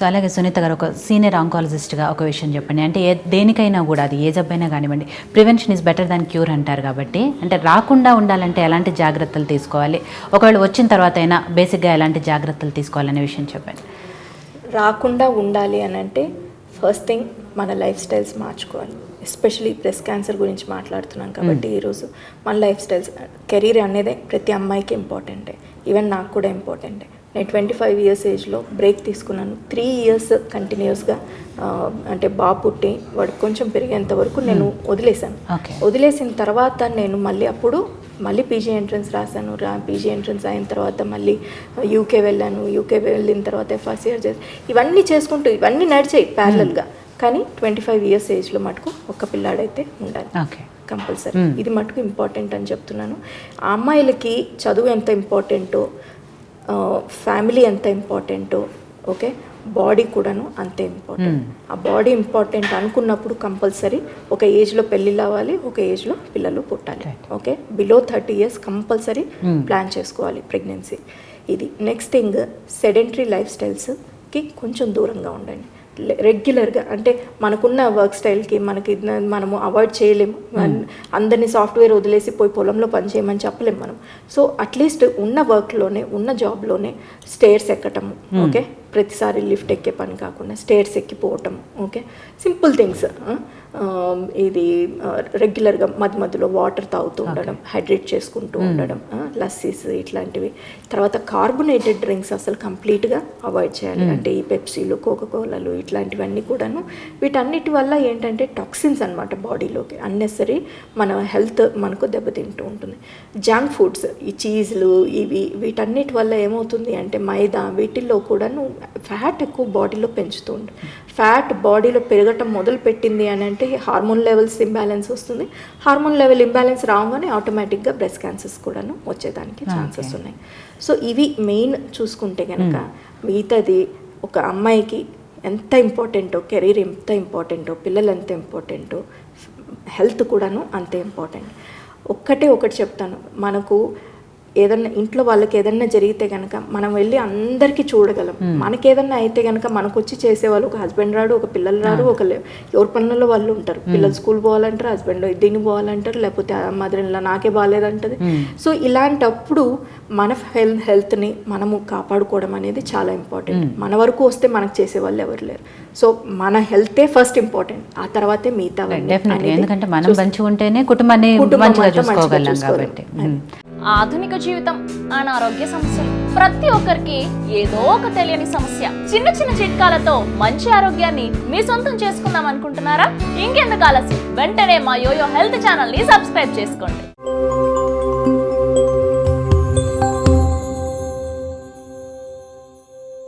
అలాగే సునీత గారు ఒక సీనియర్ ఆంకాలజిస్ట్గా ఒక విషయం చెప్పండి. అంటే దేనికైనా కూడా అది ఏ జబ్బైనా కానివ్వండి, prevention is better than cure అంటారు కాబట్టి, అంటే రాకుండా ఉండాలంటే ఎలాంటి జాగ్రత్తలు తీసుకోవాలి, ఒకవేళ వచ్చిన తర్వాత అయినా బేసిక్గా ఎలాంటి జాగ్రత్తలు తీసుకోవాలనే విషయం చెప్పండి. రాకుండా ఉండాలి అని అంటే ఫస్ట్ థింగ్ మన లైఫ్ స్టైల్స్ మార్చుకోవాలి. ఎస్పెషలీ బ్రెస్ట్ క్యాన్సర్ గురించి మాట్లాడుతున్నాం కాబట్టి ఈరోజు మన లైఫ్ స్టైల్స్, కెరీర్ అనేది ప్రతి అమ్మాయికి ఇంపార్టెంటే, ఈవెన్ నాకు కూడా ఇంపార్టెంటే. నేను 25 ఇయర్స్ ఏజ్లో బ్రేక్ తీసుకున్నాను. 3 ఇయర్స్ కంటిన్యూస్గా అంటే బాబు పుట్టి వాడు కొంచెం పెరిగేంత వరకు నేను వదిలేశాను. వదిలేసిన తర్వాత నేను మళ్ళీ పీజీ ఎంట్రన్స్ రాశాను. పీజీ ఎంట్రన్స్ అయిన తర్వాత మళ్ళీ యూకే వెళ్ళాను. యూకే వెళ్ళిన తర్వాత ఫస్ట్ ఇయర్ ఇవన్నీ చేసుకుంటూ ఇవన్నీ నడిచాయి ప్యారలల్గా. కానీ 25 ఇయర్స్ ఏజ్లో మటుకు ఒక పిల్లాడైతే ఉండాలి కంపల్సరీ. ఇది మటుకు ఇంపార్టెంట్ అని చెప్తున్నాను. ఆ అమ్మాయిలకి చదువు ఎంత ఇంపార్టెంటో, ఫ్యామిలీ ఎంత ఇంపార్టెంటో, ఓకే, బాడీ కూడాను అంతే ఇంపార్టెంట్. ఆ బాడీ ఇంపార్టెంట్ అనుకున్నప్పుడు కంపల్సరీ ఒక ఏజ్లో పెళ్ళిళ్ళు అవ్వాలి, ఒక ఏజ్లో పిల్లలు పుట్టాలి. Okay, below 30 years compulsory plan చేసుకోవాలి ప్రెగ్నెన్సీ. ఇది నెక్స్ట్ థింగ్, సెడెంటరీ లైఫ్ స్టైల్స్కి కొంచెం దూరంగా ఉండండి. రెగ్యులర్గా అంటే మనకున్న వర్క్ స్టైల్కి మనము అవాయిడ్ చేయలేము. అందరినీ సాఫ్ట్వేర్ వదిలేసి పోయి పొలంలో పనిచేయమని చెప్పలేము మనం. సో అట్లీస్ట్ ఉన్న వర్క్లోనే, ఉన్న జాబ్లోనే స్టేర్స్ ఎక్కటము, ఓకే, ప్రతిసారి లిఫ్ట్ ఎక్కే పని కాకుండా స్టేర్స్ ఎక్కిపోవటం, ఓకే, సింపుల్ థింగ్స్. ఇది రెగ్యులర్గా మధ్యలో వాటర్ తాగుతూ ఉండడం, హైడ్రేట్ చేసుకుంటూ ఉండడం, లస్సీస్ ఇట్లాంటివి. తర్వాత కార్బొనేటెడ్ డ్రింక్స్ అసలు కంప్లీట్గా అవాయిడ్ చేయాలి. అంటే ఈ పెప్సీలు, కోకోకోలాలు ఇట్లాంటివన్నీ కూడాను. వీటన్నిటి వల్ల ఏంటంటే టాక్సిన్స్ అనమాట బాడీలోకి, అన్నెసరీ మన హెల్త్ మనకు దెబ్బతింటూ ఉంటుంది. జంక్ ఫుడ్స్, ఈ చీజ్లు వీటన్నిటి వల్ల ఏమవుతుంది అంటే మైదా, వీటిల్లో కూడాను ఫ్యాట్ ఎక్కువ బాడీలో పెంచుతూ ఉంటుంది. ఫ్యాట్ బాడీలో పెరగటం మొదలు పెట్టింది అని అంటే హార్మోన్ లెవెల్స్ ఇంబ్యాలెన్స్ వస్తుంది. హార్మోన్ లెవెల్ ఇంబ్యాలెన్స్ రాగానే ఆటోమేటిక్గా బ్రెస్ట్ క్యాన్సర్స్ కూడాను వచ్చేదానికి ఛాన్సెస్ ఉన్నాయి. సో ఇవి మెయిన్ చూసుకుంటే కనుక మిగతాది ఒక అమ్మాయికి ఎంత ఇంపార్టెంటో, కెరీర్ ఎంత ఇంపార్టెంటో, పిల్లలు ఎంత ఇంపార్టెంటో, హెల్త్ కూడాను అంతే ఇంపార్టెంట్. ఒకటి చెప్తాను, మనకు ఏదన్నా ఇంట్లో వాళ్ళకి ఏదన్నా జరిగితే కనుక మనం వెళ్ళి అందరికీ చూడగలం. మనకి ఏదన్నా అయితే కనుక మనకు వచ్చి చేసేవాళ్ళు ఒక హస్బెండ్ రాడు, ఒక పిల్లలు రారు, ఎవరి పనులలో వాళ్ళు ఉంటారు. పిల్లలు స్కూల్ పోవాలంటారు, హస్బెండ్ దీన్ని పోవాలంటారు, లేకపోతే మదర్ ఇన్ లా నాకే బాగాలేదంటది. సో ఇలాంటప్పుడు మన హెల్త్ని మనము కాపాడుకోవడం అనేది చాలా ఇంపార్టెంట్. మన వరకు వస్తే మనకు చేసేవాళ్ళు ఎవరు లేరు. సో మన హెల్తే ఫస్ట్ ఇంపార్టెంట్, ఆ తర్వాతే మిగతా. ఎందుకంటే మనం మంచిగా ఉంటేనే కుటుంబాన్ని మంచిగా చూసుకోగలం కాబట్టి. ఆధునిక జీవితం, అనారోగ్య సమస్యలు, ప్రతి ఒక్కరికి ఏదో ఒక తెలియని సమస్య. చిన్న చిన్న చిట్కాలతో మంచి ఆరోగ్యాన్ని మీ సొంతం చేసుకుందాం అనుకుంటున్నారా? ఇంకెందుకు ఆలస్యం, వెంటనే మా యోయో హెల్త్ ఛానల్ ని సబ్స్క్రైబ్ చేసుకోండి.